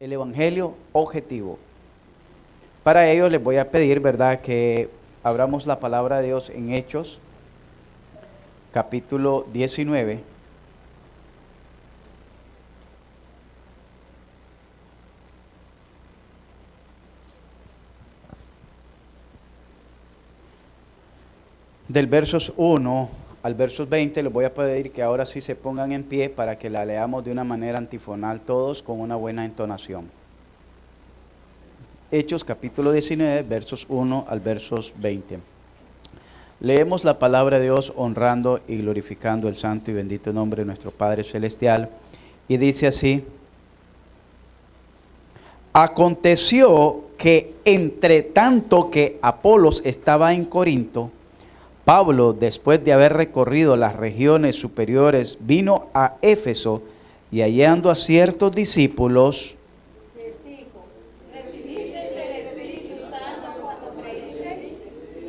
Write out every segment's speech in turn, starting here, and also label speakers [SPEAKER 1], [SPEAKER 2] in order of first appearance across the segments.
[SPEAKER 1] el evangelio objetivo. Para ello les voy a pedir, ¿verdad?, que abramos la palabra de Dios en Hechos, capítulo 19. Del versos 1 al versos 20, les voy a pedir que ahora sí se pongan en pie para que la leamos de una manera antifonal todos con una buena entonación. Hechos capítulo 19, versos 1 al versos 20. Leemos la palabra de Dios honrando y glorificando el santo y bendito nombre de nuestro Padre Celestial. Y dice así: aconteció que entre tanto que Apolos estaba en Corinto, Pablo, después de haber recorrido las regiones superiores, vino a Éfeso y hallando a ciertos discípulos,
[SPEAKER 2] les dijo: ¿recibisteis el Espíritu Santo cuando creísteis?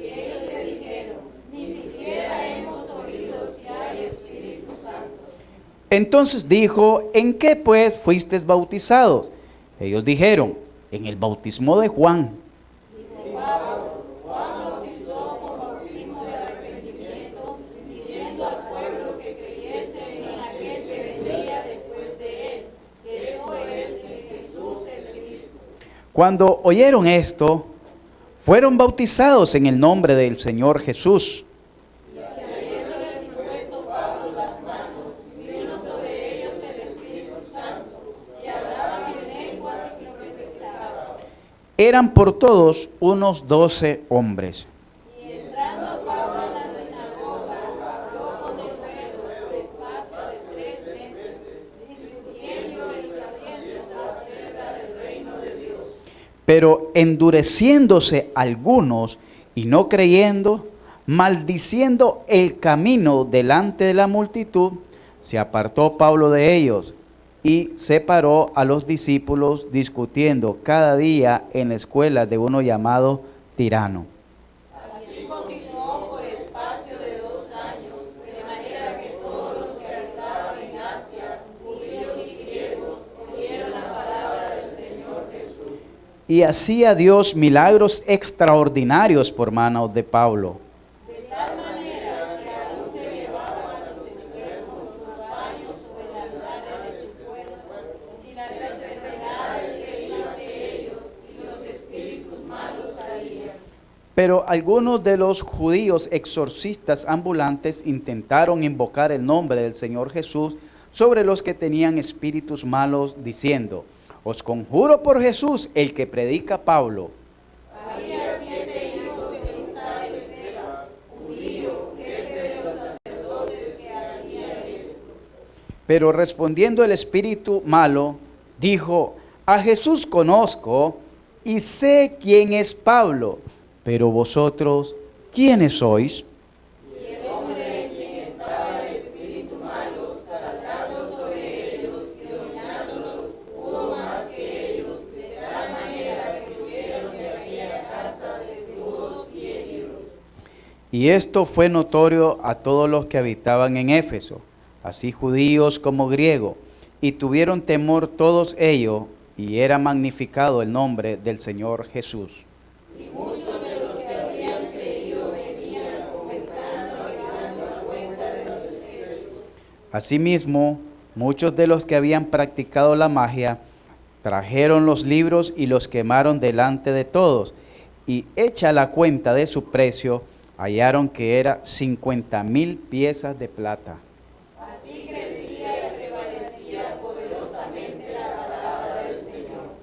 [SPEAKER 2] Y ellos le dijeron: ni siquiera hemos oído si hay Espíritu Santo.
[SPEAKER 1] entonces dijo: ¿en qué pues fuisteis bautizados? Ellos dijeron: en el bautismo de Juan.
[SPEAKER 2] Dijo Pablo: Juan bautizó con bautismo de arrepentimiento, diciendo al pueblo que creyese en aquel que vendría después de él, que esto es en Jesús el Cristo.
[SPEAKER 1] Cuando oyeron esto, fueron bautizados en el nombre del Señor Jesús.
[SPEAKER 2] Y habiéndoles impuesto Pablo las manos, vino sobre ellos el Espíritu Santo, y hablaban en lenguas y profetizaban.
[SPEAKER 1] Eran por todos unos 12 hombres.
[SPEAKER 2] Y entrando Pablo en la sinagoga, habló con denuedo por espacio de 3 meses, discutiendo y debatiendo acerca del reino de Dios.
[SPEAKER 1] Pero endureciéndose algunos y no creyendo, maldiciendo el camino delante de la multitud, se apartó Pablo de ellos y separó a los discípulos, discutiendo cada día en la escuela de uno llamado Tirano.
[SPEAKER 2] Así continuó por espacio de 2 años, de manera que todos los que habitaban en Asia, judíos y griegos, oyeron la palabra del Señor Jesús.
[SPEAKER 1] Y hacía Dios milagros extraordinarios por mano de Pablo.
[SPEAKER 2] De tal manera que aún se llevaban a los enfermos los paños sobre el altar de su cuerpo, y las enfermedades se iban de ellos, y los espíritus malos salían.
[SPEAKER 1] Pero algunos de los judíos exorcistas ambulantes intentaron invocar el nombre del Señor Jesús sobre los que tenían espíritus malos, diciendo: os conjuro por Jesús, el que predica Pablo.
[SPEAKER 2] Había 7 hijos de un tal Esteban, judío, jefe de los sacerdotes, que hacían esto.
[SPEAKER 1] Pero respondiendo el espíritu malo, dijo: a Jesús conozco y sé quién es Pablo, pero vosotros, ¿quiénes sois?
[SPEAKER 2] Y el hombre en quien estaba el espíritu malo, saltando sobre ellos y dominándolos, pudo más que ellos, de tal manera que tuvieron de aquella casa desnudos y heridos.
[SPEAKER 1] Y esto fue notorio a todos los que habitaban en Éfeso, así judíos como griegos, y tuvieron temor todos ellos, y era magnificado el nombre del Señor Jesús.
[SPEAKER 2] Y muchos de los que habían creído venían confesando y dando cuenta de sus hechos.
[SPEAKER 1] Asimismo, muchos de los que habían practicado la magia trajeron los libros y los quemaron delante de todos, y hecha la cuenta de su precio, hallaron que era 50,000 piezas de plata.
[SPEAKER 2] Así crecía y prevalecía poderosamente la palabra del Señor.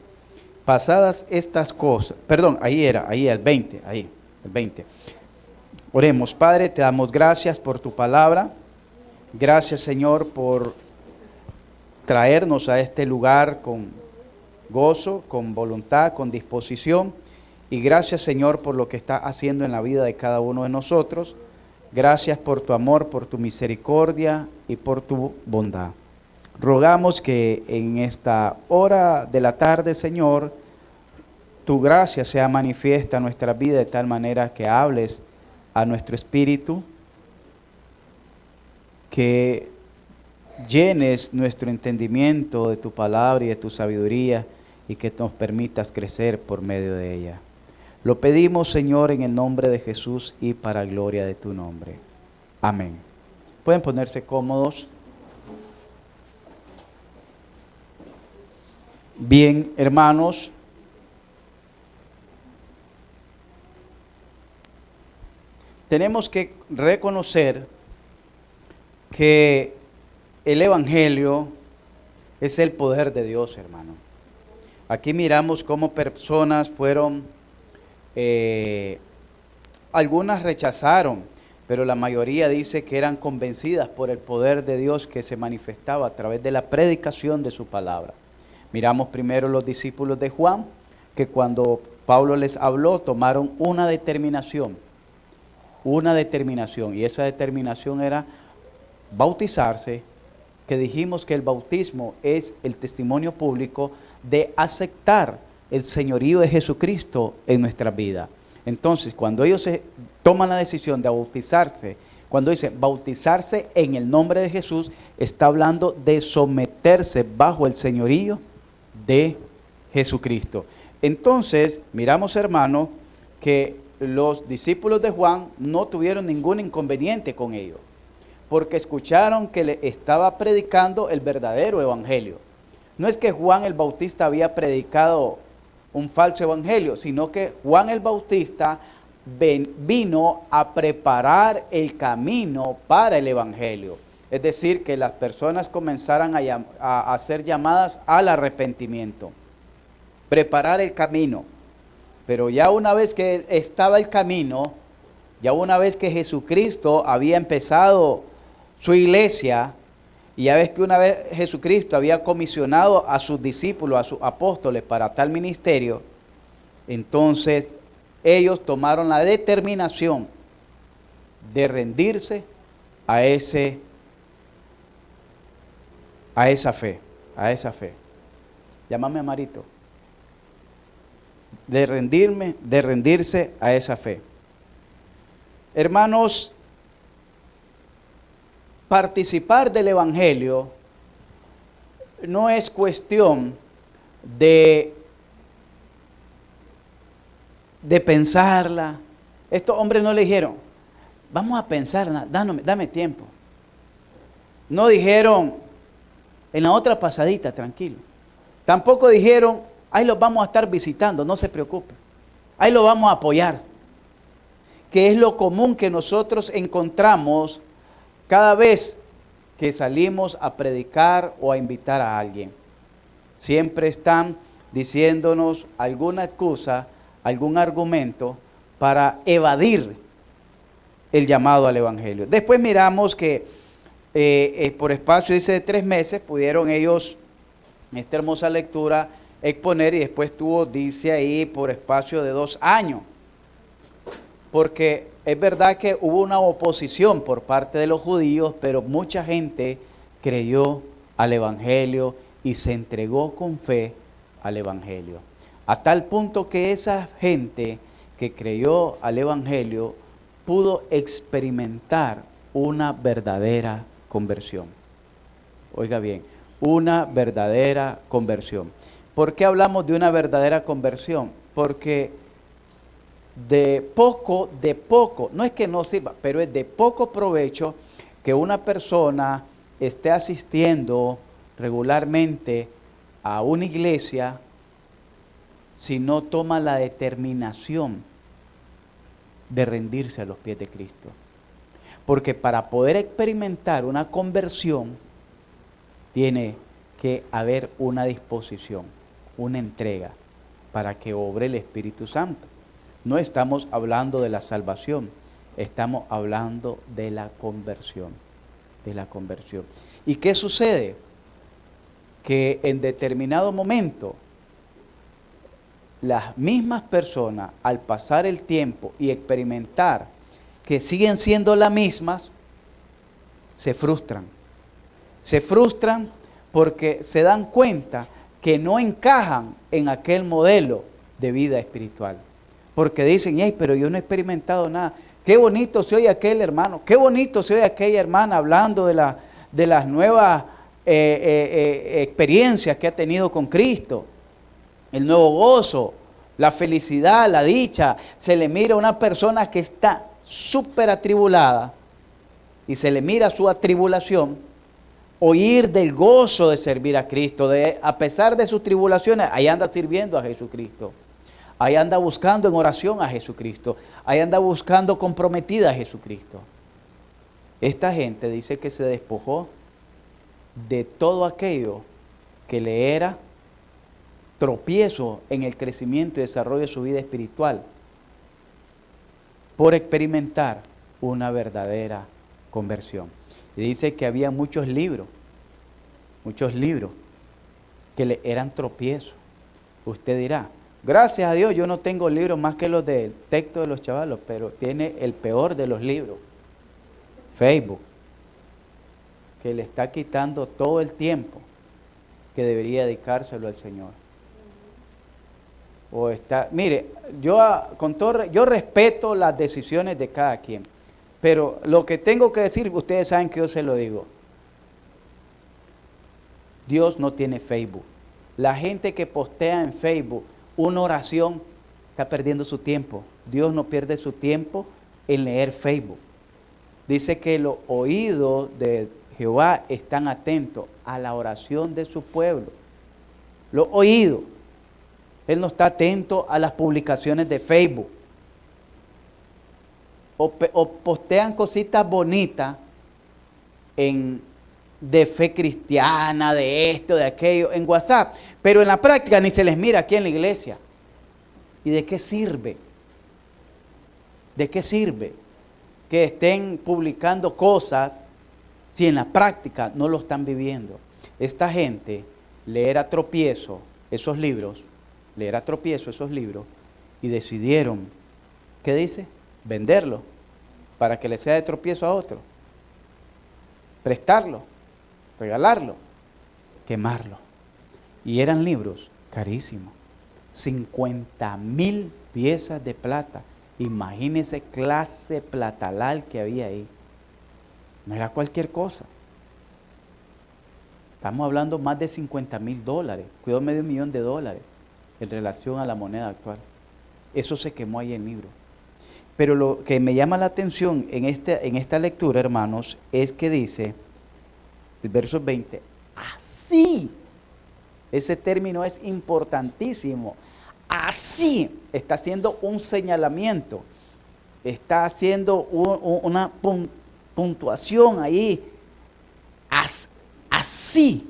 [SPEAKER 1] Pasadas estas cosas, perdón, ahí el 20, el 20. Oremos. Padre, te damos gracias por tu palabra. Gracias, Señor, por traernos a este lugar con gozo, con voluntad, con disposición. Y gracias, Señor, por lo que estás haciendo en la vida de cada uno de nosotros. Gracias por tu amor, por tu misericordia y por tu bondad. Rogamos que en esta hora de la tarde, Señor, tu gracia sea manifiesta en nuestra vida de tal manera que hables a nuestro espíritu, que llenes nuestro entendimiento de tu palabra y de tu sabiduría, y que nos permitas crecer por medio de ella. Lo pedimos, Señor, en el nombre de Jesús y para gloria de tu nombre. Amén. Pueden ponerse cómodos. Bien, hermanos. Tenemos que reconocer que el Evangelio es el poder de Dios, hermano. Aquí miramos cómo personas fueron, algunas rechazaron, pero la mayoría dice que eran convencidas por el poder de Dios que se manifestaba a través de la predicación de su palabra. Miramos primero los discípulos de Juan, que cuando Pablo les habló tomaron una determinación, y esa determinación era bautizarse, que dijimos que el bautismo es el testimonio público de aceptar el señorío de Jesucristo en nuestra vida. Entonces, cuando ellos toman la decisión de bautizarse, cuando dice bautizarse en el nombre de Jesús, está hablando de someterse bajo el señorío de Jesucristo. Entonces, miramos, hermano, que los discípulos de Juan no tuvieron ningún inconveniente con ello, porque escucharon que le estaba predicando el verdadero evangelio. No es que Juan el Bautista había predicado un falso evangelio, sino que Juan el Bautista vino a preparar el camino para el evangelio. Es decir, que las personas comenzaran a ser llamadas al arrepentimiento, preparar el camino. Pero ya una vez que estaba el camino, ya una vez que Jesucristo había empezado su iglesia, y ya ves que una vez Jesucristo había comisionado a sus discípulos, a sus apóstoles para tal ministerio, entonces ellos tomaron la determinación de rendirse a esa fe. Llámame a Marito. De rendirse a esa fe. Hermanos, participar del evangelio no es cuestión de pensarla. Estos hombres no le dijeron, vamos a pensar, dame tiempo. No dijeron, en la otra pasadita, tranquilo. Tampoco dijeron, ahí los vamos a estar visitando, no se preocupe. Ahí los vamos a apoyar. Que es lo común que nosotros encontramos cada vez que salimos a predicar o a invitar a alguien. Siempre están diciéndonos alguna excusa, algún argumento para evadir el llamado al evangelio. Después miramos que por espacio, dice, de 3 meses, pudieron ellos, en esta hermosa lectura, exponer, y después tuvo, dice ahí, por espacio de 2 años. Porque es verdad que hubo una oposición por parte de los judíos, pero mucha gente creyó al evangelio y se entregó con fe al evangelio. A tal punto que esa gente que creyó al evangelio pudo experimentar una verdadera conversión. Oiga bien, una verdadera conversión. ¿Por qué hablamos de una verdadera conversión? Porque de poco, no es que no sirva, pero es de poco provecho que una persona esté asistiendo regularmente a una iglesia si no toma la determinación de rendirse a los pies de Cristo. Porque para poder experimentar una conversión tiene que haber una disposición, una entrega para que obre el Espíritu Santo. No estamos hablando de la salvación, estamos hablando de la conversión, ¿Y qué sucede? Que en determinado momento las mismas personas, al pasar el tiempo y experimentar que siguen siendo las mismas, se frustran. Se frustran porque se dan cuenta que no encajan en aquel modelo de vida espiritual. Porque dicen, hey, pero yo no he experimentado nada. Qué bonito se oye aquel hermano, qué bonito se oye aquella hermana hablando de las nuevas experiencias que ha tenido con Cristo. el nuevo gozo, la felicidad, la dicha. Se le mira a una persona que está súper atribulada y se le mira su atribulación, oír del gozo de servir a Cristo, a pesar de sus tribulaciones, ahí anda sirviendo a Jesucristo. Ahí anda buscando en oración a Jesucristo. Ahí anda buscando comprometida a Jesucristo. Esta gente dice que se despojó de todo aquello que le era tropiezo en el crecimiento y desarrollo de su vida espiritual, por experimentar una verdadera conversión. Y dice que había muchos libros que le eran tropiezos. Usted dirá, gracias a Dios yo no tengo libros más que los del texto de los chavalos, pero tiene el peor de los libros, Facebook, que le está quitando todo el tiempo que debería dedicárselo al Señor. Mire, yo respeto las decisiones de cada quien, pero lo que tengo que decir, ustedes saben que yo se lo digo. Dios no tiene Facebook. La gente que postea en Facebook una oración está perdiendo su tiempo. Dios no pierde su tiempo en leer Facebook. Dice que los oídos de Jehová están atentos a la oración de su pueblo. Los oídos. Él no está atento a las publicaciones de Facebook. O postean cositas bonitas de fe cristiana, de esto, de aquello, en WhatsApp. Pero en la práctica ni se les mira aquí en la iglesia. ¿Y de qué sirve? ¿De qué sirve que estén publicando cosas si en la práctica no lo están viviendo? Esta gente le era tropiezo esos libros, y decidieron, ¿qué dice? Venderlo para que le sea de tropiezo a otro, prestarlo, regalarlo, quemarlo. Y eran libros carísimos, 50,000 piezas de plata. Imagínense clase platalal que había ahí. No era cualquier cosa. Estamos hablando más de $50,000, cuidado, $500,000 en relación a la moneda actual. Eso se quemó ahí en el libro. Pero lo que me llama la atención en esta lectura, hermanos, es que dice, el verso 20, así. Ese término es importantísimo. Así está haciendo un señalamiento. Está haciendo una puntuación ahí. Así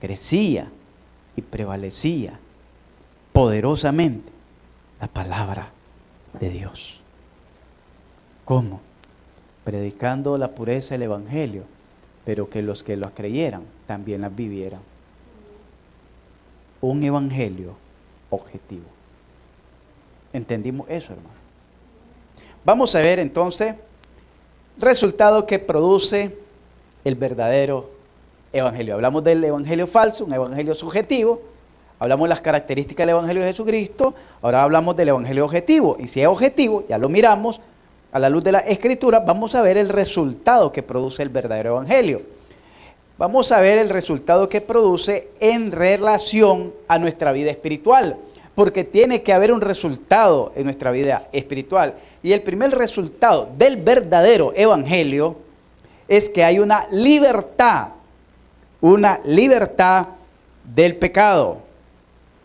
[SPEAKER 1] crecía y prevalecía poderosamente la palabra de Dios. ¿Cómo? Predicando la pureza del Evangelio, pero que los que lo creyeran también las vivieran. Un Evangelio objetivo. ¿Entendimos eso, hermano? Vamos a ver entonces resultado que produce el verdadero evangelio. Hablamos del evangelio falso, un evangelio subjetivo. Hablamos de las características del evangelio de Jesucristo. Ahora hablamos del evangelio objetivo. Y si es objetivo, ya lo miramos a la luz de la Escritura, vamos a ver el resultado que produce el verdadero evangelio. Vamos a ver el resultado que produce en relación a nuestra vida espiritual. Porque tiene que haber un resultado en nuestra vida espiritual. Y el primer resultado del verdadero evangelio es que hay una libertad del pecado,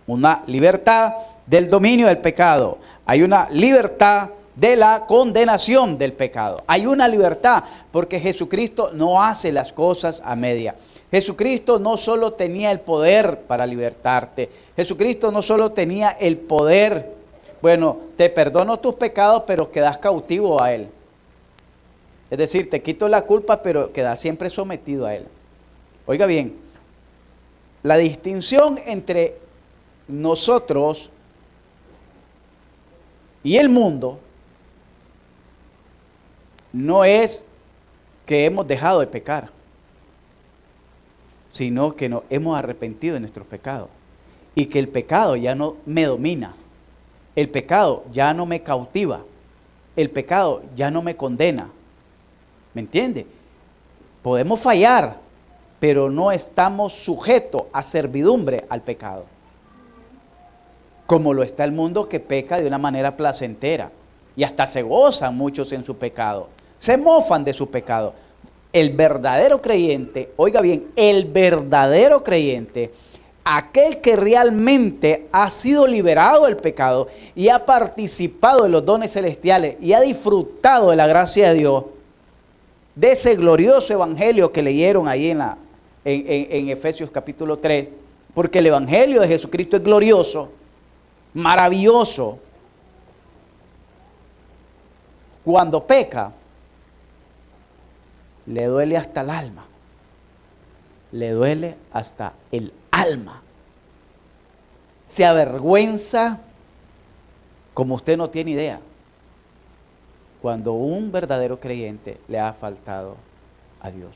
[SPEAKER 1] una libertad del dominio del pecado, hay una libertad de la condenación del pecado, hay una libertad porque Jesucristo no hace las cosas a media. Jesucristo no solo tenía el poder para libertarte, Jesucristo no solo tenía el poder, bueno, te perdono tus pecados, pero quedas cautivo a Él. Es decir, te quito la culpa, pero quedas siempre sometido a Él. Oiga bien, la distinción entre nosotros y el mundo no es que hemos dejado de pecar, sino que nos hemos arrepentido de nuestros pecados y que el pecado ya no me domina, el pecado ya no me cautiva, el pecado ya no me condena. ¿Me entiende? Podemos fallar, pero no estamos sujetos a servidumbre al pecado. como lo está el mundo que peca de una manera placentera. Y hasta se gozan muchos en su pecado. Se mofan de su pecado. El verdadero creyente, oiga bien, el verdadero creyente, aquel que realmente ha sido liberado del pecado y ha participado de los dones celestiales y ha disfrutado de la gracia de Dios, de ese glorioso evangelio que leyeron ahí en Efesios capítulo 3, porque el evangelio de Jesucristo es glorioso, maravilloso. Cuando peca, le duele hasta el alma. Le duele hasta el alma. Se avergüenza como usted no tiene idea. Cuando un verdadero creyente le ha faltado a Dios.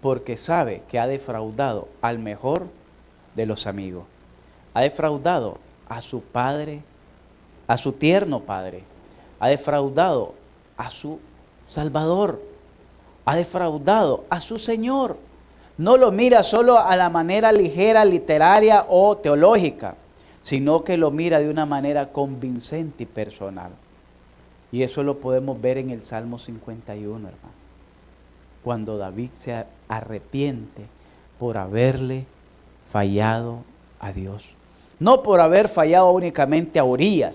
[SPEAKER 1] Porque sabe que ha defraudado al mejor de los amigos. Ha defraudado a su padre, a su tierno padre. Ha defraudado a su Salvador. Ha defraudado a su Señor. No lo mira solo a la manera ligera, literaria o teológica, sino que lo mira de una manera convincente y personal. Y eso lo podemos ver en el Salmo 51, hermano. Cuando David se arrepiente por haberle fallado a Dios. No por haber fallado únicamente a Urías,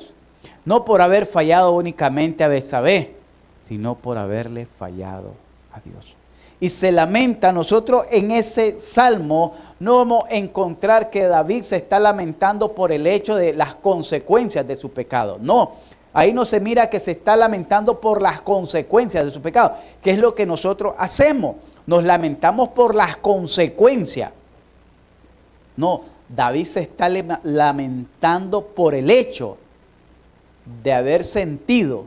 [SPEAKER 1] no por haber fallado únicamente a Betsabé, sino por haberle fallado a Dios. Y se lamenta. Nosotros en ese salmo no vamos a encontrar que David se está lamentando por el hecho de las consecuencias de su pecado. No, ahí no se mira que se está lamentando por las consecuencias de su pecado, que es lo que nosotros hacemos. Nos lamentamos por las consecuencias. No, David se está lamentando por el hecho de haber sentido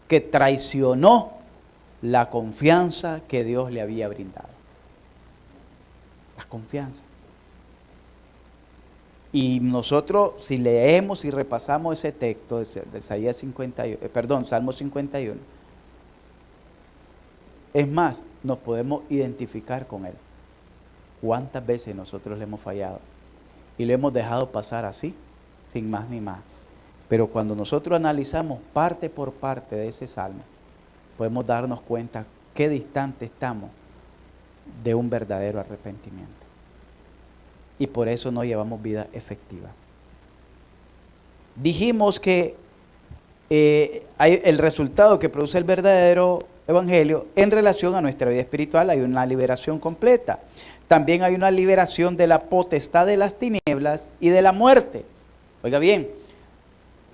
[SPEAKER 1] que traicionó la confianza que Dios le había brindado. La confianza. Y nosotros, si leemos y repasamos ese texto de Isaías 51, Salmo 51, es más, nos podemos identificar con él. ¿Cuántas veces nosotros le hemos fallado? Y le hemos dejado pasar así, sin más ni más. Pero cuando nosotros analizamos parte por parte de ese salmo, podemos darnos cuenta qué distante estamos de un verdadero arrepentimiento. Y por eso no llevamos vida efectiva. Dijimos que hay el resultado que produce el verdadero evangelio en relación a nuestra vida espiritual. Hay una liberación completa. También hay una liberación de la potestad de las tinieblas y de la muerte. Oiga bien,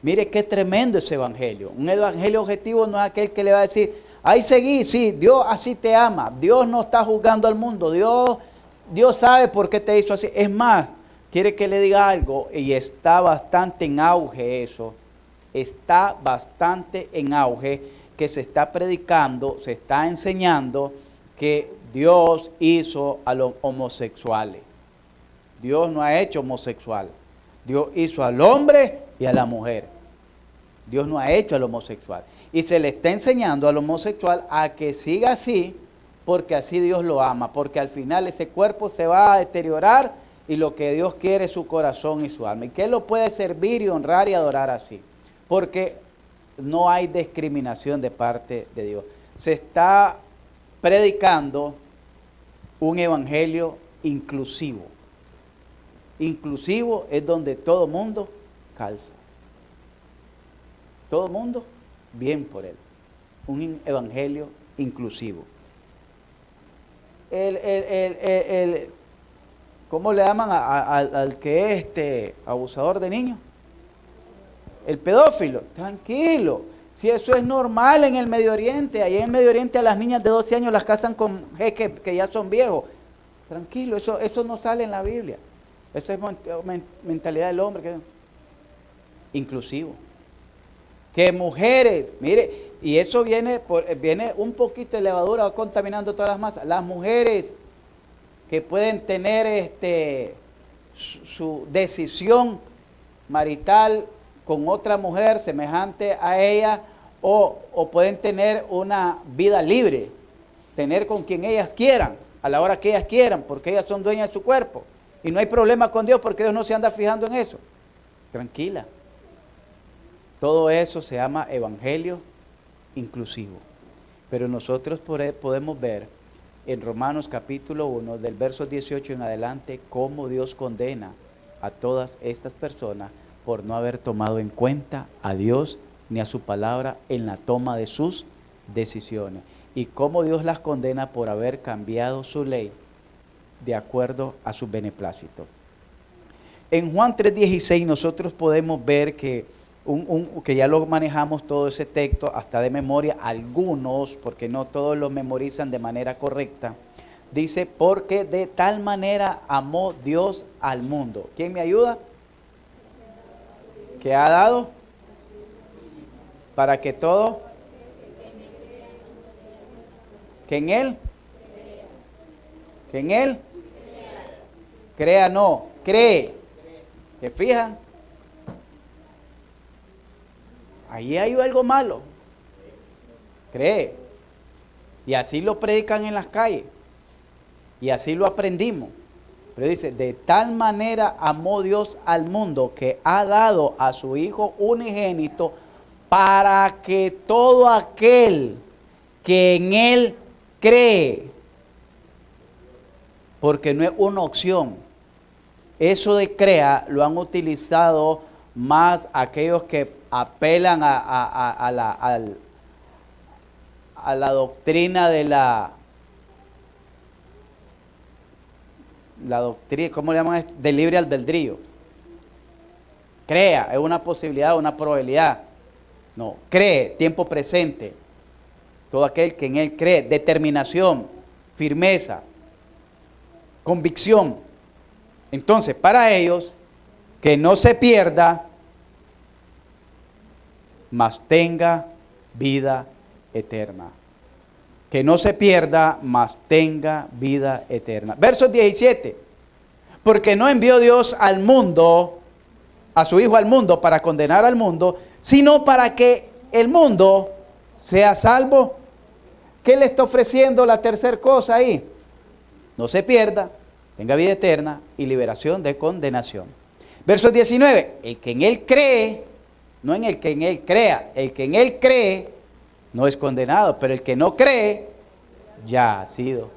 [SPEAKER 1] mire qué tremendo ese evangelio. Un evangelio objetivo no es aquel que le va a decir, ahí seguí, sí, Dios así te ama. Dios no está juzgando al mundo. Dios sabe por qué te hizo así. Es más, quiere que le diga algo, y está bastante en auge eso. Está bastante en auge que se está predicando, se está enseñando que Dios hizo a los homosexuales. Dios no ha hecho homosexual. Dios hizo al hombre y a la mujer. Dios no ha hecho al homosexual. Y se le está enseñando al homosexual a que siga así, porque así Dios lo ama. Porque al final ese cuerpo se va a deteriorar y lo que Dios quiere es su corazón y su alma. Y que Él lo puede servir y honrar y adorar así. Porque no hay discriminación de parte de Dios. Se está predicando un evangelio inclusivo. Inclusivo es donde todo mundo calza. Todo mundo, bien por él. Un evangelio inclusivo. ¿Cómo le llaman al que es abusador de niños? El pedófilo. Tranquilo. Si eso es normal en el Medio Oriente. Allá en el Medio Oriente a las niñas de 12 años las casan con jeques que ya son viejos. Tranquilo, eso no sale en la Biblia. Esa es mentalidad del hombre. Inclusivo. Que mujeres, mire, y eso viene un poquito de levadura contaminando todas las masas. Las mujeres que pueden tener su decisión marital con otra mujer semejante a ella, o pueden tener una vida libre, tener con quien ellas quieran, a la hora que ellas quieran, porque ellas son dueñas de su cuerpo. Y no hay problema con Dios porque Dios no se anda fijando en eso. Tranquila. Todo eso se llama evangelio inclusivo. Pero nosotros podemos ver en Romanos capítulo 1, del verso 18 en adelante, cómo Dios condena a todas estas personas por no haber tomado en cuenta a Dios ni a su palabra en la toma de sus decisiones. Y cómo Dios las condena por haber cambiado su ley de acuerdo a su beneplácito. En Juan 3:16 nosotros podemos ver que que ya lo manejamos todo ese texto hasta de memoria, algunos, porque no todos lo memorizan de manera correcta. Dice, porque de tal manera amó Dios al mundo. ¿Quién me ayuda? ¿Qué ha dado? Para que todo, que en Él, crea no, cree. ¿Se fijan? Ahí hay algo malo. Cree. Y así lo predican en las calles. Y así lo aprendimos. Pero dice, de tal manera amó Dios al mundo que ha dado a su Hijo unigénito para que todo aquel que en Él cree, porque no es una opción. Eso de crea lo han utilizado más aquellos que apelan a la doctrina de la doctrina, ¿cómo le llaman esto? Del libre albedrío. Crea, es una posibilidad, una probabilidad. No, cree, tiempo presente. Todo aquel que en Él cree, determinación, firmeza, convicción. Entonces, para ellos, que no se pierda, mas tenga vida eterna. Que no se pierda, mas tenga vida eterna. Verso 17. Porque no envió Dios al mundo, a su Hijo al mundo, para condenar al mundo, sino para que el mundo sea salvo. ¿Qué le está ofreciendo la tercera cosa ahí? No se pierda, tenga vida eterna y liberación de condenación. Verso 19. El que en Él cree, no en el que en Él crea, el que en Él cree no es condenado, pero el que no cree ya ha sido.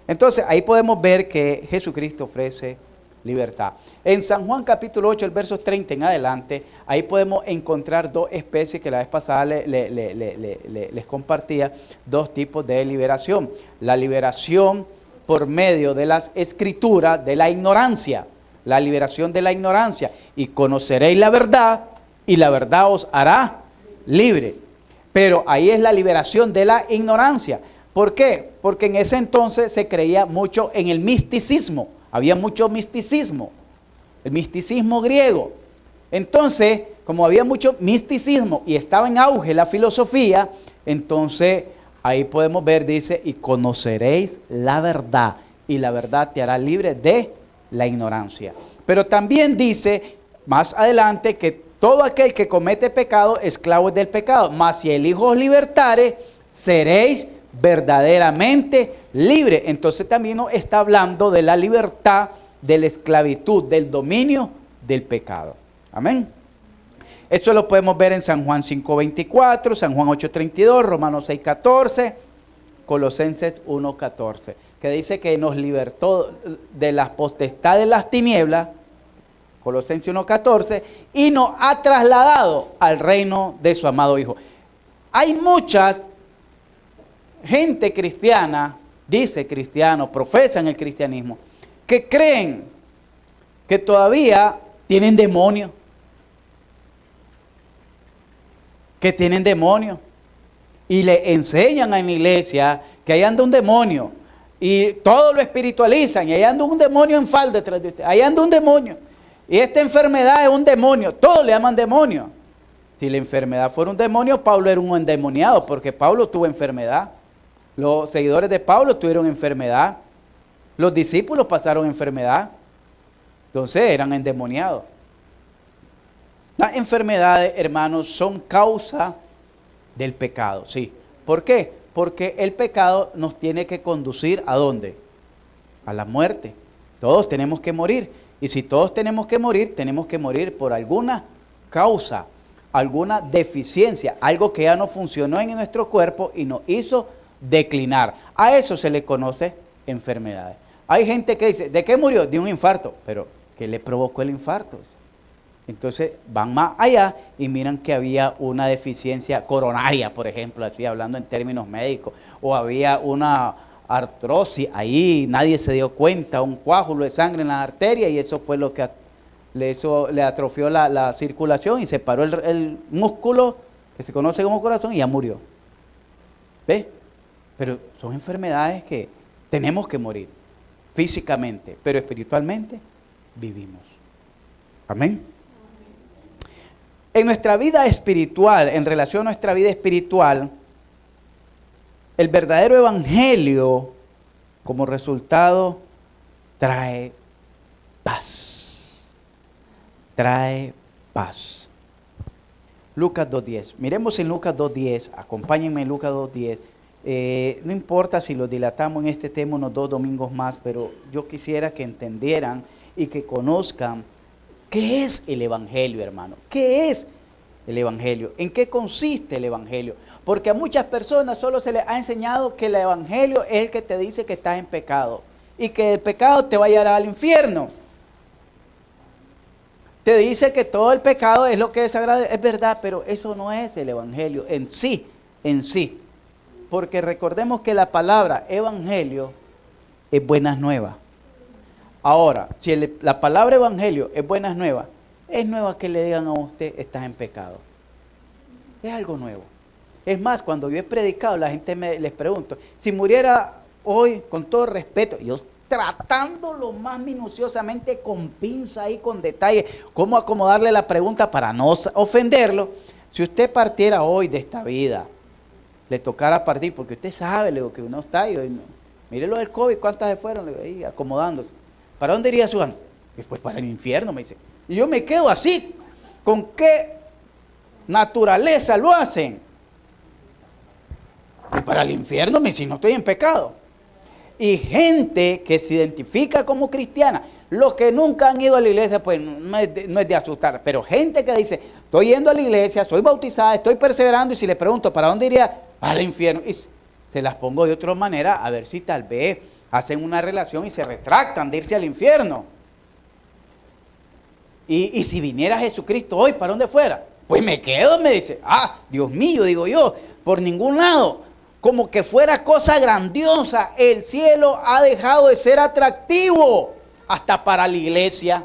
[SPEAKER 1] Entonces ahí podemos ver que Jesucristo ofrece libertad. En San Juan capítulo 8, el verso 30 en adelante, ahí podemos encontrar dos especies que la vez pasada les compartía, dos tipos de liberación. La liberación por medio de las escrituras de la ignorancia, la liberación de la ignorancia. Y conoceréis la verdad y la verdad os hará libre. Pero ahí es la liberación de la ignorancia. ¿Por qué? Porque en ese entonces se creía mucho en el misticismo. Había mucho misticismo. El misticismo griego. Entonces, como había mucho misticismo y estaba en auge la filosofía, entonces ahí podemos ver, dice, y conoceréis la verdad. Y la verdad te hará libre de la ignorancia. Pero también dice más adelante que todo aquel que comete pecado, esclavo es del pecado. Mas si el Hijo os libertare, seréis verdaderamente libres. Entonces también nos está hablando de la libertad, de la esclavitud, del dominio del pecado. Amén. Esto lo podemos ver en San Juan 5:24, San Juan 8:32, Romanos 6:14, Colosenses 1:14, que dice que nos libertó de las potestades de las tinieblas, Colosenses 1:14, y nos ha trasladado al reino de su amado Hijo. Hay muchas gente cristiana, dice cristiano, profesan el cristianismo, que creen que todavía tienen demonios. Que tienen demonios. Y le enseñan en la iglesia que ahí anda un demonio. Y todo lo espiritualizan. Y ahí anda un demonio en falda detrás de usted. Ahí anda un demonio. Y esta enfermedad es un demonio. Todos le llaman demonio. Si la enfermedad fuera un demonio, Pablo era un endemoniado, porque Pablo tuvo enfermedad. Los seguidores de Pablo tuvieron enfermedad. Los discípulos pasaron enfermedad. Entonces eran endemoniados. Las enfermedades, hermanos, son causa del pecado, sí. ¿Por qué? Porque el pecado nos tiene que conducir ¿a dónde? A la muerte. Todos tenemos que morir. Y si todos tenemos que morir por alguna causa, alguna deficiencia, algo que ya no funcionó en nuestro cuerpo y nos hizo declinar. A eso se le conoce enfermedades. Hay gente que dice, ¿de qué murió? De un infarto. Pero, ¿qué le provocó el infarto? Entonces van más allá y miran que había una deficiencia coronaria, por ejemplo, así hablando en términos médicos, o había una artrosis ahí, nadie se dio cuenta, un coágulo de sangre en las arterias, y eso fue lo que le atrofió la circulación y se paró el músculo que se conoce como corazón y ya murió. ¿Ves? Pero son enfermedades que tenemos que morir físicamente, pero espiritualmente vivimos. Amén. En nuestra vida espiritual, en relación a nuestra vida espiritual, el verdadero evangelio como resultado trae paz. Trae paz. Lucas 2.10. Miremos en Lucas 2.10. Acompáñenme en Lucas 2.10. No importa si lo dilatamos en este tema unos 2 domingos más, pero yo quisiera que entendieran y que conozcan qué es el evangelio, hermano. ¿Qué es el evangelio? ¿En qué consiste el evangelio? Porque a muchas personas solo se les ha enseñado que el evangelio es el que te dice que estás en pecado y que el pecado te va a llevar al infierno. Te dice que todo el pecado es lo que desagrada, es verdad, pero eso no es el evangelio en sí. Porque recordemos que la palabra evangelio es buenas nuevas. Ahora, si la palabra evangelio es buenas nuevas, es nueva que le digan a usted, estás en pecado. Es algo nuevo. Es más, cuando yo he predicado, la gente les pregunto, si muriera hoy, con todo respeto, yo tratándolo más minuciosamente con pinza y con detalle, cómo acomodarle la pregunta para no ofenderlo, si usted partiera hoy de esta vida, le tocara partir, porque usted sabe lo que uno está, y hoy no. Mire lo del COVID, ¿cuántas se fueron? Ahí, acomodándose. ¿Para dónde iría Susan? Pues para el infierno, me dice. Y yo me quedo así. ¿Con qué naturaleza lo hacen? Y para el infierno, me dice, no estoy en pecado. Y gente que se identifica como cristiana, los que nunca han ido a la iglesia, pues no es de asustar. Pero gente que dice, estoy yendo a la iglesia, soy bautizada, estoy perseverando, y si le pregunto, ¿para dónde iría? Para el infierno. Y se las pongo de otra manera, a ver si tal vez hacen una relación y se retractan de irse al infierno. Y si viniera Jesucristo hoy, ¿para dónde fuera? Pues me quedo, me dice. Dios mío, digo yo, por ningún lado. Como que fuera cosa grandiosa. El cielo ha dejado de ser atractivo hasta para la iglesia.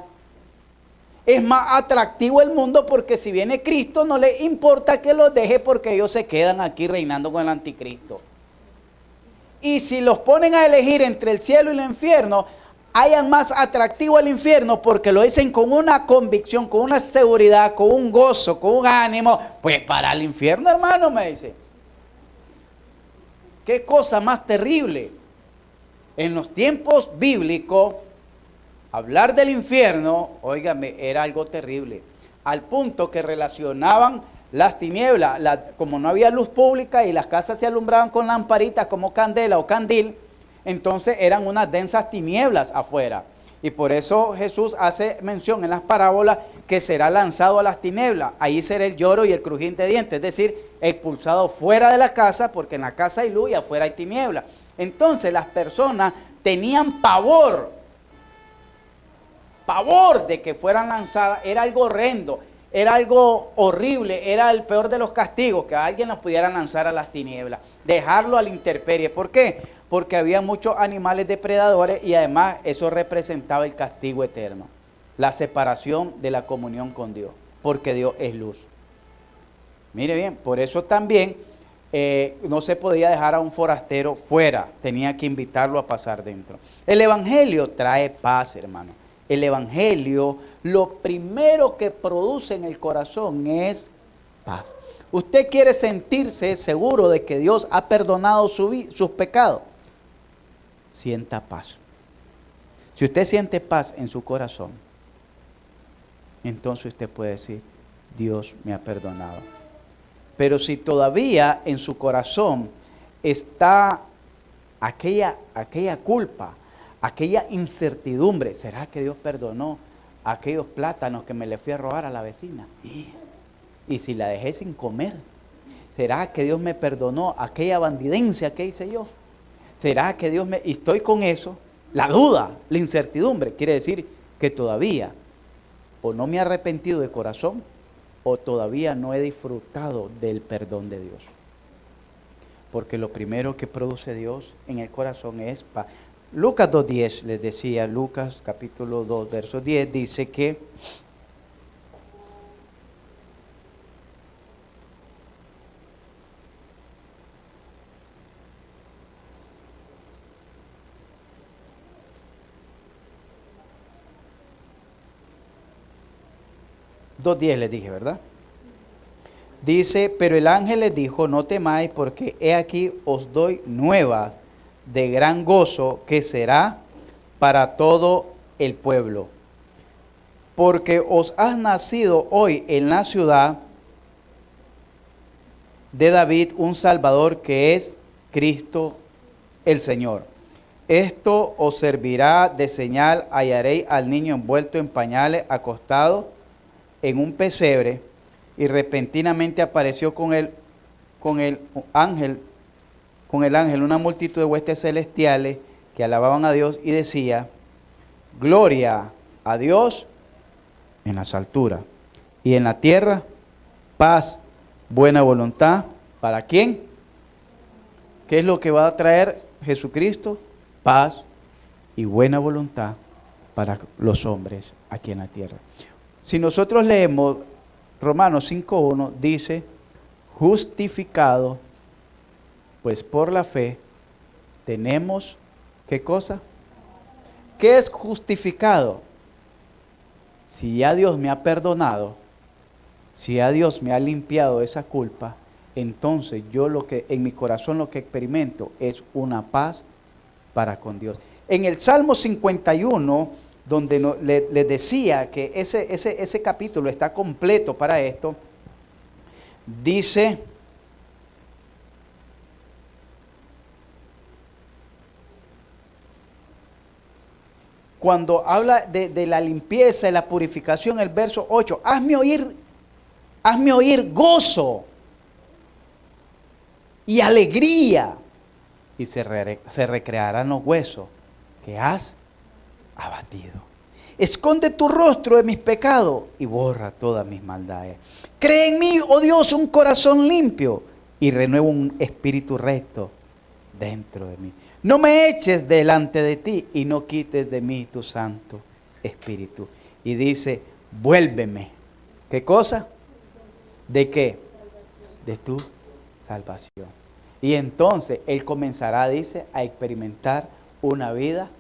[SPEAKER 1] Es más atractivo el mundo porque si viene Cristo no le importa que los deje porque ellos se quedan aquí reinando con el anticristo. Y si los ponen a elegir entre el cielo y el infierno, hayan más atractivo el infierno porque lo dicen con una convicción, con una seguridad, con un gozo, con un ánimo. Pues para el infierno, hermano, me dice. Qué cosa más terrible. En los tiempos bíblicos, hablar del infierno, óigame, era algo terrible. Al punto que relacionaban las tinieblas, como no había luz pública y las casas se alumbraban con lamparitas como candela o candil, entonces eran unas densas tinieblas afuera. Y por eso Jesús hace mención en las parábolas que será lanzado a las tinieblas. Ahí será el lloro y el crujir de dientes, es decir, expulsado fuera de la casa, porque en la casa hay luz y afuera hay tinieblas. Entonces las personas tenían pavor de que fueran lanzadas. Era algo horrendo, era algo horrible, era el peor de los castigos, que a alguien los pudieran lanzar a las tinieblas, dejarlo a la intemperie. ¿Por qué? Porque había muchos animales depredadores y además eso representaba el castigo eterno, la separación de la comunión con Dios, porque Dios es luz. Mire bien, por eso también no se podía dejar a un forastero fuera, tenía que invitarlo a pasar dentro. El evangelio trae paz, hermano. El evangelio, lo primero que produce en el corazón es paz. Usted quiere sentirse seguro de que Dios ha perdonado sus pecados. Sienta paz. Si usted siente paz en su corazón, entonces usted puede decir, Dios me ha perdonado. Pero si todavía en su corazón está aquella culpa, aquella incertidumbre, ¿será que Dios perdonó? aquellos plátanos que me le fui a robar a la vecina? Y si la dejé sin comer, ¿será que Dios me perdonó aquella bandidencia que hice yo? ¿Será que Dios me... Y estoy con eso, la duda, la incertidumbre, quiere decir que todavía o no me he arrepentido de corazón o todavía no he disfrutado del perdón de Dios. Porque lo primero que produce Dios en el corazón es paz. Lucas 2:10, les decía, Lucas capítulo 2, verso 10, dice que dos 10 les dije, ¿verdad? Dice, pero el ángel les dijo, no temáis, porque he aquí os doy nueva de gran gozo que será para todo el pueblo. Porque os has nacido hoy en la ciudad de David un Salvador que es Cristo el Señor. Esto os servirá de señal, hallaréis al niño envuelto en pañales, acostado en un pesebre, y repentinamente apareció con el ángel una multitud de huestes celestiales que alababan a Dios y decía, gloria a Dios en las alturas y en la tierra paz, buena voluntad. ¿Para quién? ¿Qué es lo que va a traer Jesucristo? Paz y buena voluntad para los hombres aquí en la tierra. Si nosotros leemos Romanos 5:1, dice, justificado, pues por la fe tenemos, ¿qué cosa? ¿Qué es justificado? Si ya Dios me ha perdonado, si ya Dios me ha limpiado esa culpa, entonces yo en mi corazón lo que experimento es una paz para con Dios. En el Salmo 51, donde les decía que ese capítulo está completo para esto, dice, cuando habla de la limpieza y la purificación, el verso 8, hazme oír gozo y alegría, y se recrearán los huesos que has abatido. Esconde tu rostro de mis pecados y borra todas mis maldades. Cree en mí, oh Dios, un corazón limpio y renueva un espíritu recto dentro de mí. No me eches delante de ti y no quites de mí tu santo espíritu. Y dice, vuélveme. ¿Qué cosa? ¿De qué? De tu salvación. Y entonces Él comenzará, dice, a experimentar una vida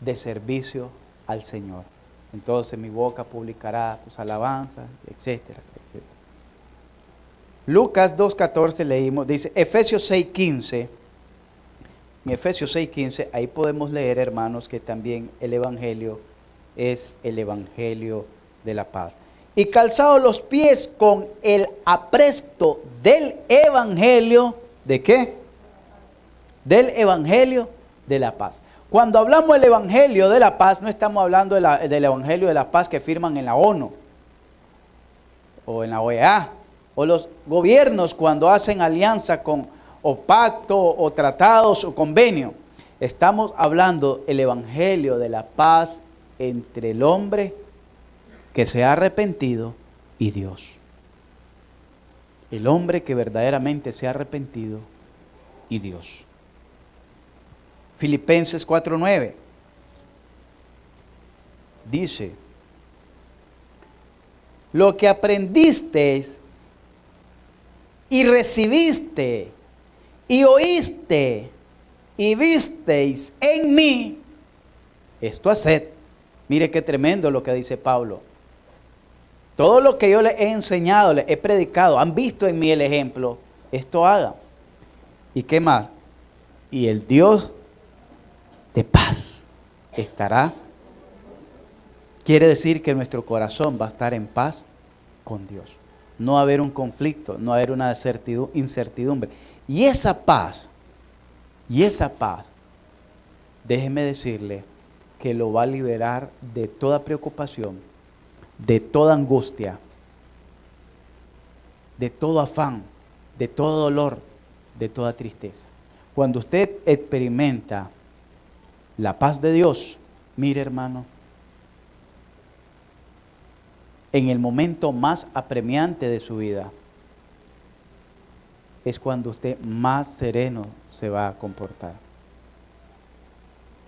[SPEAKER 1] de servicio al Señor. Entonces mi boca publicará tus alabanzas, etcétera, etcétera. Lucas 2:14 leímos, dice, Efesios 6:15. En Efesios 6:15, ahí podemos leer, hermanos, que también el Evangelio es el Evangelio de la paz. Y calzados los pies con el apresto del Evangelio, ¿de qué? Del Evangelio de la paz. Cuando hablamos del Evangelio de la paz, no estamos hablando del Evangelio de la paz que firman en la ONU o en la OEA, o los gobiernos cuando hacen alianza con o pacto o tratados o convenio. Estamos hablando del Evangelio de la paz entre el hombre que se ha arrepentido y Dios. El hombre que verdaderamente se ha arrepentido y Dios. Filipenses 4:9 dice, lo que aprendiste y recibiste y oíste y visteis en mí, esto haced. Mire qué tremendo lo que dice Pablo. Todo lo que yo les he enseñado, les he predicado, han visto en mí el ejemplo, esto hagan. ¿Y qué más? Y el Dios de paz estará. Quiere decir que nuestro corazón va a estar en paz con Dios. No va a haber un conflicto, no va a haber una incertidumbre. Y esa paz, déjeme decirle que lo va a liberar de toda preocupación de toda angustia, de todo afán, de todo dolor, de toda tristeza. Cuando usted experimenta la paz de Dios, mire hermano, en el momento más apremiante de su vida, es cuando usted más sereno se va a comportar.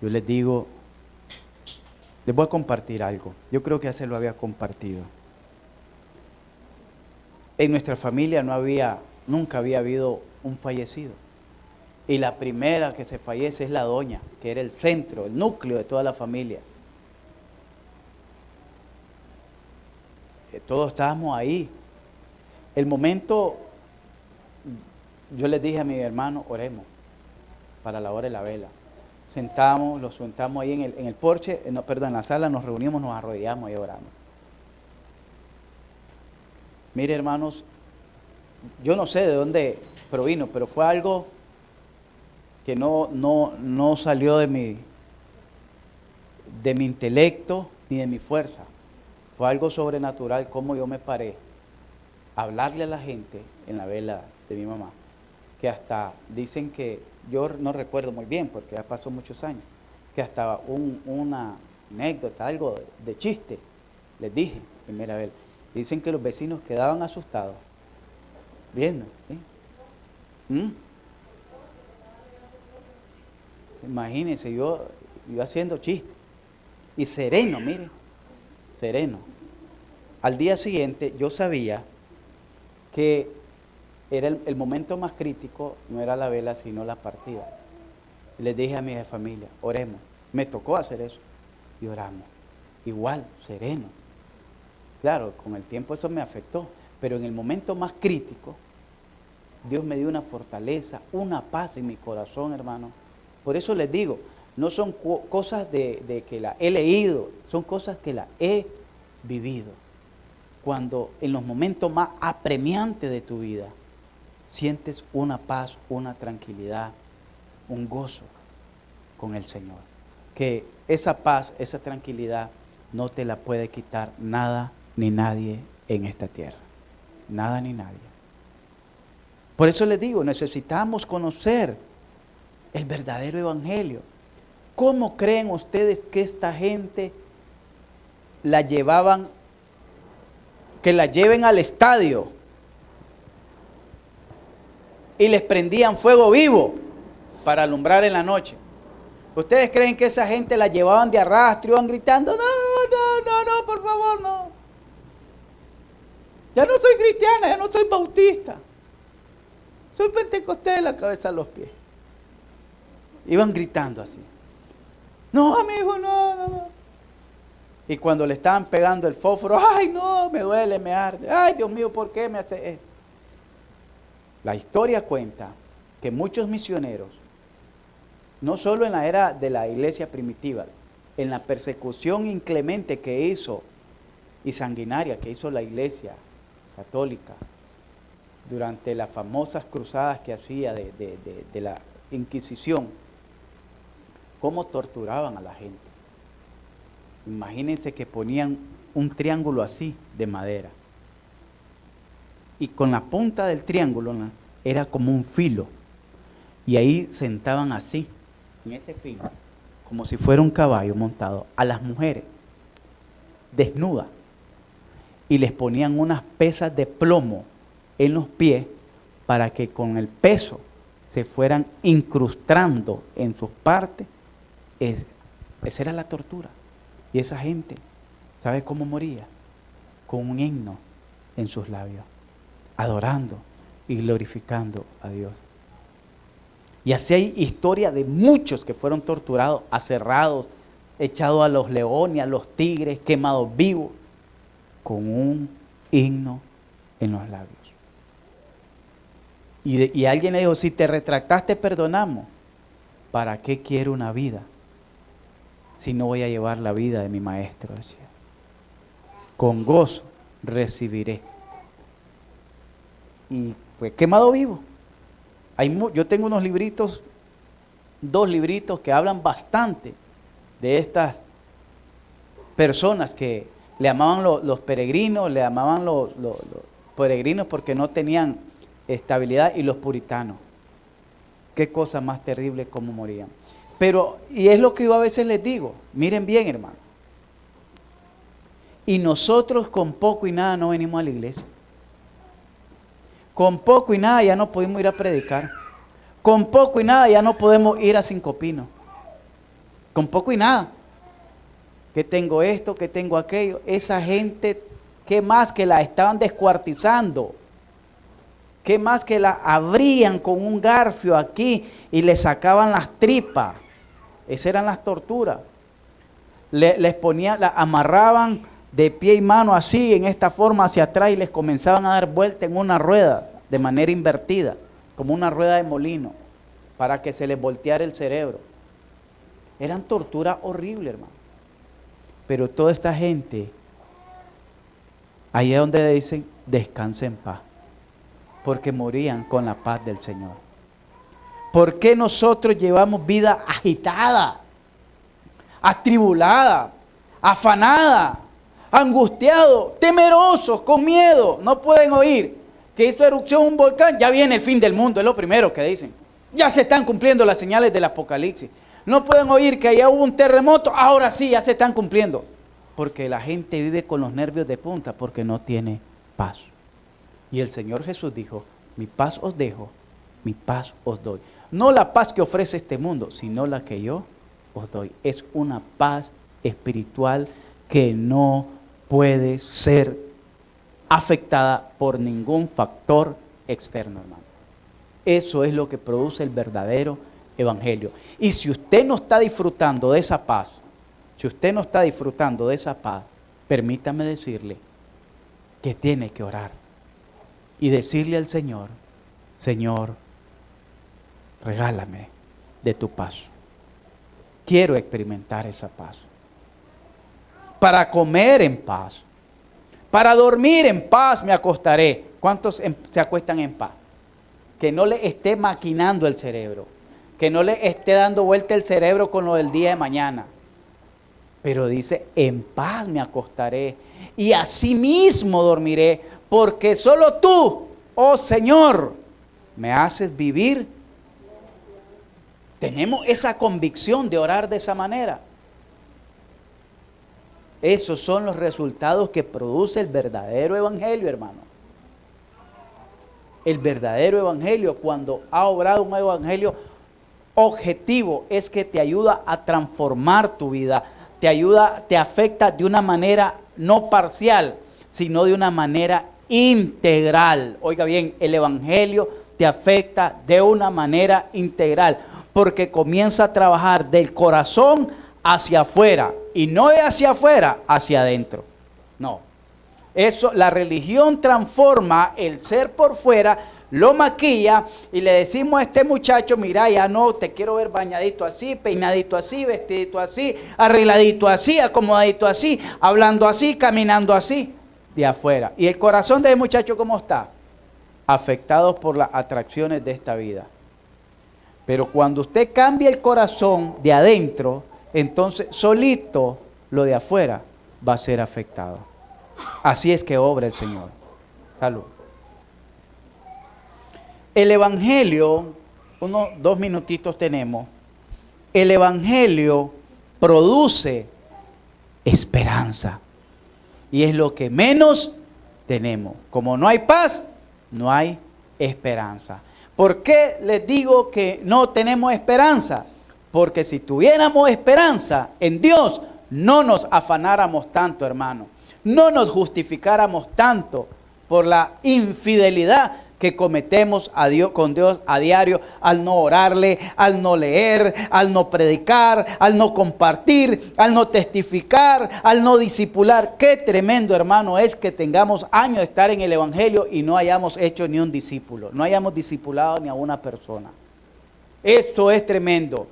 [SPEAKER 1] Yo les digo, les voy a compartir algo. Yo creo que ya se lo había compartido. En nuestra familia nunca había habido un fallecido. Y la primera que se fallece es la doña, que era el centro, el núcleo de toda la familia. Todos estábamos ahí. El momento, yo les dije a mi hermano, oremos para la hora de la vela. Los sentamos ahí en el porche, en la sala, nos reunimos, nos arrodillamos y oramos. Mire, hermanos, yo no sé de dónde provino, pero fue algo que no salió de mi intelecto ni de mi fuerza. Fue algo sobrenatural, como yo me paré a hablarle a la gente en la vela de mi mamá, que hasta dicen que, yo no recuerdo muy bien porque ya pasó muchos años, que hasta una anécdota, algo de chiste, les dije, primera vez. Dicen que los vecinos quedaban asustados, viendo. ¿Sí? Imagínense, yo haciendo chiste. Y sereno, mire, sereno. Al día siguiente yo sabía que era el momento más crítico, no era la vela, sino la partida. Les dije a mi familia, oremos. Me tocó hacer eso. Y oramos. Igual, sereno. Claro, con el tiempo eso me afectó, pero en el momento más crítico, Dios me dio una fortaleza, una paz en mi corazón, hermano. Por eso les digo, no son cosas de que la he leído, son cosas que la he vivido. Cuando en los momentos más apremiantes de tu vida, sientes una paz, una tranquilidad, un gozo con el Señor. Que esa paz, esa tranquilidad, no te la puede quitar nada ni nadie en esta tierra. Nada ni nadie. Por eso les digo, necesitamos conocer el verdadero evangelio. ¿Cómo creen ustedes que esta gente la llevaban, que la lleven al estadio y les prendían fuego vivo para alumbrar en la noche? ¿Ustedes creen que esa gente la llevaban de arrastre, iban gritando, no, por favor, no? Ya no soy cristiana, ya no soy bautista. Soy pentecostés de la cabeza a los pies. Iban gritando así. No, amigo, no. Y cuando le estaban pegando el fósforo, ay, no, me duele, me arde. Ay, Dios mío, ¿por qué me hace esto? La historia cuenta que muchos misioneros, no solo en la era de la iglesia primitiva, en la persecución inclemente que hizo y sanguinaria que hizo la iglesia católica durante las famosas cruzadas que hacía de la Inquisición, cómo torturaban a la gente. Imagínense que ponían un triángulo así de madera y con la punta del triángulo era como un filo y ahí sentaban así en ese filo como si fuera un caballo montado a las mujeres desnudas y les ponían unas pesas de plomo en los pies para que con el peso se fueran incrustando en sus partes. Esa era la tortura. Y esa gente, ¿sabe cómo moría? Con un himno en sus labios, adorando y glorificando a Dios. Y así hay historia de muchos que fueron torturados, aserrados, echados a los leones, a los tigres, quemados vivos, con un himno en los labios. Y alguien le dijo, si te retractaste, perdonamos. ¿Para qué quiero una vida si no voy a llevar la vida de mi maestro? Decía. Con gozo recibiré. Y fue quemado vivo. Yo tengo unos libritos, 2 libritos que hablan bastante de estas personas que Le llamaban los peregrinos, le llamaban los peregrinos porque no tenían estabilidad, y los puritanos. Qué cosa más terrible como morían. Pero, y es lo que yo a veces les digo, miren bien, hermano. Y nosotros con poco y nada no venimos a la iglesia. Con poco y nada ya no podemos ir a predicar. Con poco y nada ya no podemos ir a Cinco Pinos. Con poco y nada. Que tengo esto, que tengo aquello. Esa gente, ¿qué más que la estaban descuartizando? ¿Qué más que la abrían con un garfio aquí y le sacaban las tripas? Esas eran las torturas. Les ponían, la amarraban de pie y mano así, en esta forma hacia atrás, y les comenzaban a dar vuelta en una rueda de manera invertida, como una rueda de molino, para que se les volteara el cerebro. Eran torturas horribles, hermano. Pero toda esta gente, ahí es donde dicen, descanse en paz, porque morían con la paz del Señor. ¿Por qué nosotros llevamos vida agitada, atribulada, afanada, angustiado, temerosos, con miedo? No pueden oír que hizo erupción un volcán, ya viene el fin del mundo, es lo primero que dicen. Ya se están cumpliendo las señales del Apocalipsis. No pueden oír que allá hubo un terremoto, ahora sí, ya se están cumpliendo. Porque la gente vive con los nervios de punta porque no tiene paz. Y el Señor Jesús dijo, mi paz os dejo, mi paz os doy. No la paz que ofrece este mundo, sino la que yo os doy. Es una paz espiritual que no puede ser afectada por ningún factor externo, hermano. Eso es lo que produce el verdadero evangelio. Y si usted no está disfrutando de esa paz, permítame decirle que tiene que orar y decirle al Señor, Señor, regálame de tu paz. Quiero experimentar esa paz. Para comer en paz, para dormir en paz me acostaré. ¿Cuántos se acuestan en paz? Que no le esté maquinando el cerebro, que no le esté dando vuelta el cerebro con lo del día de mañana. Pero dice, en paz me acostaré y asimismo dormiré, porque solo tú, oh Señor, me haces vivir. Tenemos esa convicción de orar de esa manera. Esos son los resultados que produce el verdadero evangelio, hermano. El verdadero evangelio, cuando ha obrado un evangelio objetivo, es que te ayuda a transformar tu vida, te ayuda, te afecta de una manera no parcial, sino de una manera integral. Oiga bien, el evangelio te afecta de una manera integral, porque comienza a trabajar del corazón hacia afuera, y no de hacia afuera hacia adentro. No. Eso, la religión transforma el ser por fuera, lo maquilla, y le decimos a este muchacho, mira, ya no, te quiero ver bañadito así, peinadito así, vestidito así, arregladito así, acomodadito así, hablando así, caminando así, de afuera. ¿Y el corazón de ese muchacho cómo está? Afectado por las atracciones de esta vida. Pero cuando usted cambia el corazón de adentro, entonces solito lo de afuera va a ser afectado. Así es que obra el Señor. Salud. El evangelio, 2 minutitos tenemos. El evangelio produce esperanza. Y es lo que menos tenemos. Como no hay paz, no hay esperanza. ¿Por qué les digo que no tenemos esperanza? Porque si tuviéramos esperanza en Dios, no nos afanáramos tanto, hermano. No nos justificáramos tanto por la infidelidad que cometemos con Dios a diario, al no orarle, al no leer, al no predicar, al no compartir, al no testificar, al no discipular. Qué tremendo, hermano, es que tengamos años de estar en el evangelio y no hayamos hecho ni un discípulo, no hayamos discipulado ni a una persona. Esto es tremendo.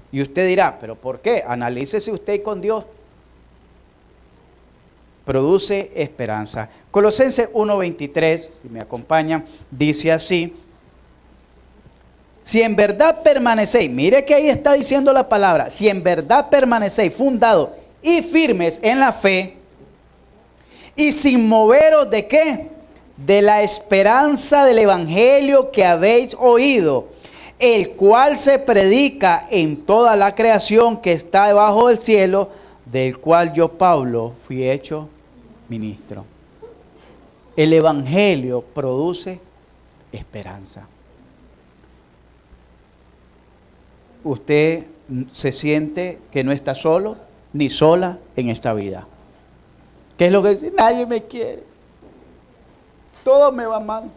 [SPEAKER 1] Y usted dirá, ¿pero por qué? Analícese usted con Dios. Produce esperanza. Colosenses 1:23, si me acompañan, dice así: si en verdad permanecéis, mire que ahí está diciendo la palabra, si en verdad permanecéis fundados y firmes en la fe, y sin moveros ¿de qué? De la esperanza del evangelio que habéis oído, el cual se predica en toda la creación que está debajo del cielo, del cual yo, Pablo, fui hecho ministro. El evangelio produce esperanza. Usted se siente que no está solo ni sola en esta vida. ¿Qué es lo que dice? Nadie me quiere. Todo me va mal.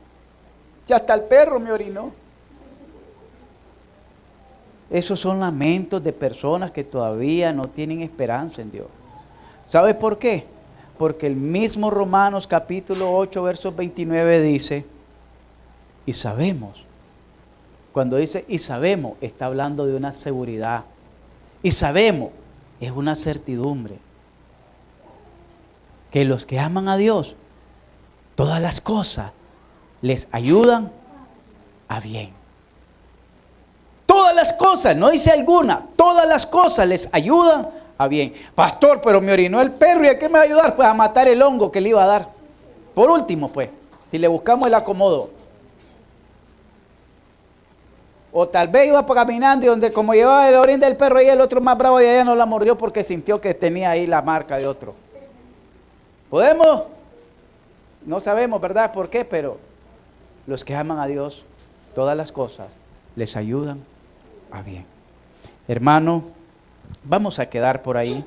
[SPEAKER 1] Ya hasta el perro me orinó. Esos son lamentos de personas que todavía no tienen esperanza en Dios. ¿Sabe por qué? Porque el mismo Romanos capítulo 8, versos 29 dice, y sabemos. Cuando dice y sabemos, está hablando de una seguridad. Y sabemos, es una certidumbre. Que los que aman a Dios, todas las cosas les ayudan a bien. Todas las cosas, no dice alguna, todas las cosas les ayudan a bien. Pastor, pero me orinó el perro, ¿y a qué me va a ayudar? Pues a matar el hongo que le iba a dar. Por último, pues, si le buscamos el acomodo. O tal vez iba caminando y donde como llevaba el orín del perro, ahí el otro más bravo de allá no la mordió porque sintió que tenía ahí la marca de otro. ¿Podemos? No sabemos, ¿verdad? ¿Por qué? Pero los que aman a Dios, todas las cosas les ayudan a bien. Hermano, vamos a quedar por ahí.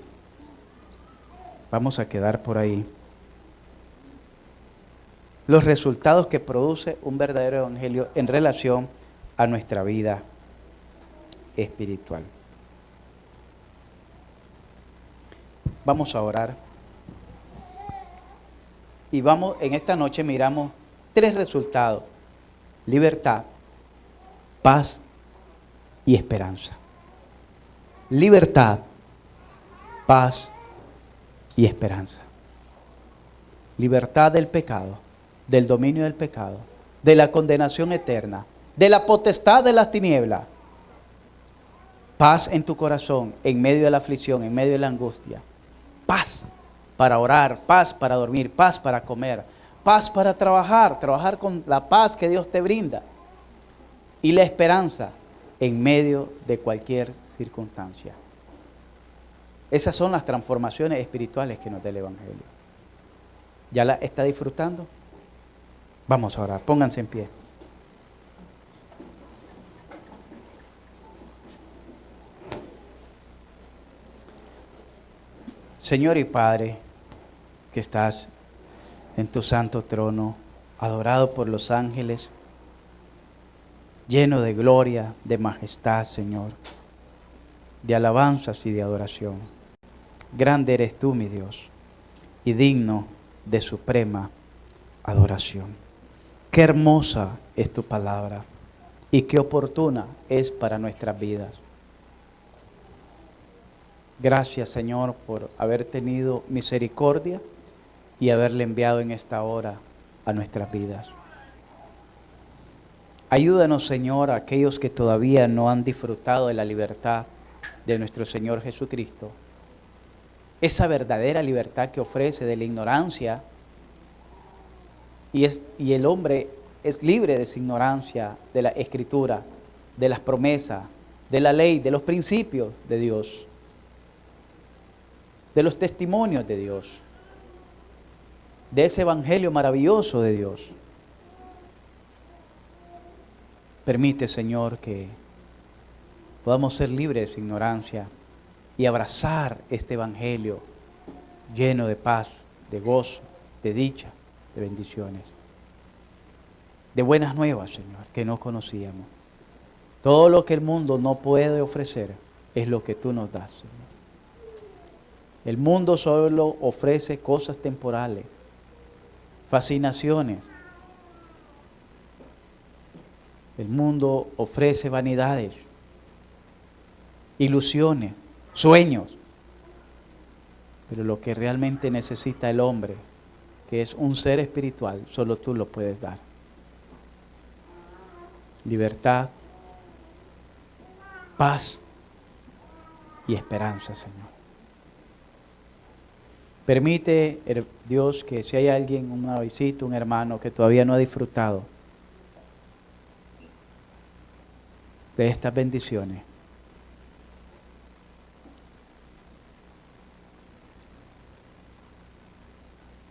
[SPEAKER 1] Vamos a quedar por ahí. Los resultados que produce un verdadero evangelio en relación a nuestra vida espiritual. Vamos a orar. Y vamos, en esta noche miramos 3 resultados: libertad, paz y esperanza. Libertad, paz y esperanza. Libertad del pecado, del dominio del pecado, de la condenación eterna, de la potestad de las tinieblas. Paz en tu corazón, en medio de la aflicción, en medio de la angustia. Paz para orar, paz para dormir, paz para comer, paz para trabajar con la paz que Dios te brinda. Y la esperanza en medio de cualquier circunstancia. Esas son las transformaciones espirituales que nos da el evangelio. ¿Ya la está disfrutando? Vamos a orar, pónganse en pie. Señor y Padre, que estás en tu santo trono, adorado por los ángeles, lleno de gloria, de majestad, Señor, de alabanzas y de adoración. Grande eres tú, mi Dios, y digno de suprema adoración. Qué hermosa es tu palabra y qué oportuna es para nuestras vidas. Gracias, Señor, por haber tenido misericordia y haberle enviado en esta hora a nuestras vidas. Ayúdanos, Señor, a aquellos que todavía no han disfrutado de la libertad de nuestro Señor Jesucristo. Esa verdadera libertad que ofrece de la ignorancia, y el hombre es libre de esa ignorancia de la Escritura, de las promesas, de la ley, de los principios de Dios, de los testimonios de Dios, de ese evangelio maravilloso de Dios. Permite, Señor, que podamos ser libres de esa ignorancia y abrazar este evangelio lleno de paz, de gozo, de dicha, de bendiciones, de buenas nuevas, Señor, que no conocíamos. Todo lo que el mundo no puede ofrecer es lo que tú nos das, Señor. El mundo solo ofrece cosas temporales, fascinaciones. El mundo ofrece vanidades, ilusiones, sueños. Pero lo que realmente necesita el hombre, que es un ser espiritual, solo tú lo puedes dar. Libertad, paz y esperanza, Señor. Permite, Dios, que si hay alguien, una visita, un hermano que todavía no ha disfrutado de estas bendiciones,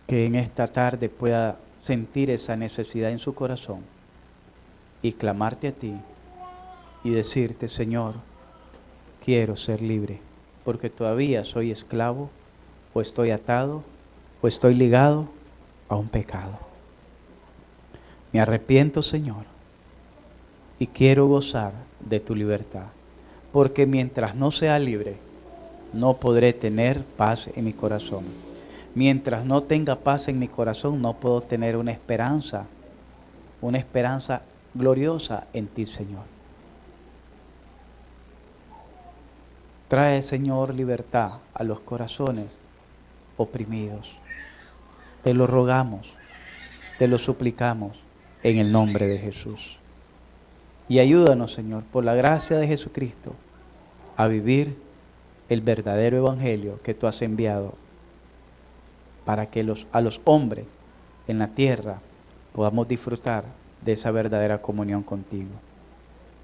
[SPEAKER 1] que en esta tarde pueda sentir esa necesidad en su corazón y clamarte a ti y decirte, Señor, quiero ser libre, porque todavía soy esclavo, o estoy atado, o estoy ligado a un pecado. Me arrepiento, Señor, y quiero gozar de tu libertad, porque mientras no sea libre, no podré tener paz en mi corazón. Mientras no tenga paz en mi corazón, no puedo tener una esperanza gloriosa en ti, Señor. Trae, Señor, libertad a los corazones oprimidos. Te lo rogamos, te lo suplicamos en el nombre de Jesús. Y ayúdanos, Señor, por la gracia de Jesucristo, a vivir el verdadero evangelio que tú has enviado para que a los hombres en la tierra podamos disfrutar de esa verdadera comunión contigo.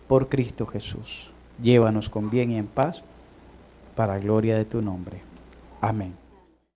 [SPEAKER 1] Por Cristo Jesús, llévanos con bien y en paz para gloria de tu nombre. Amén.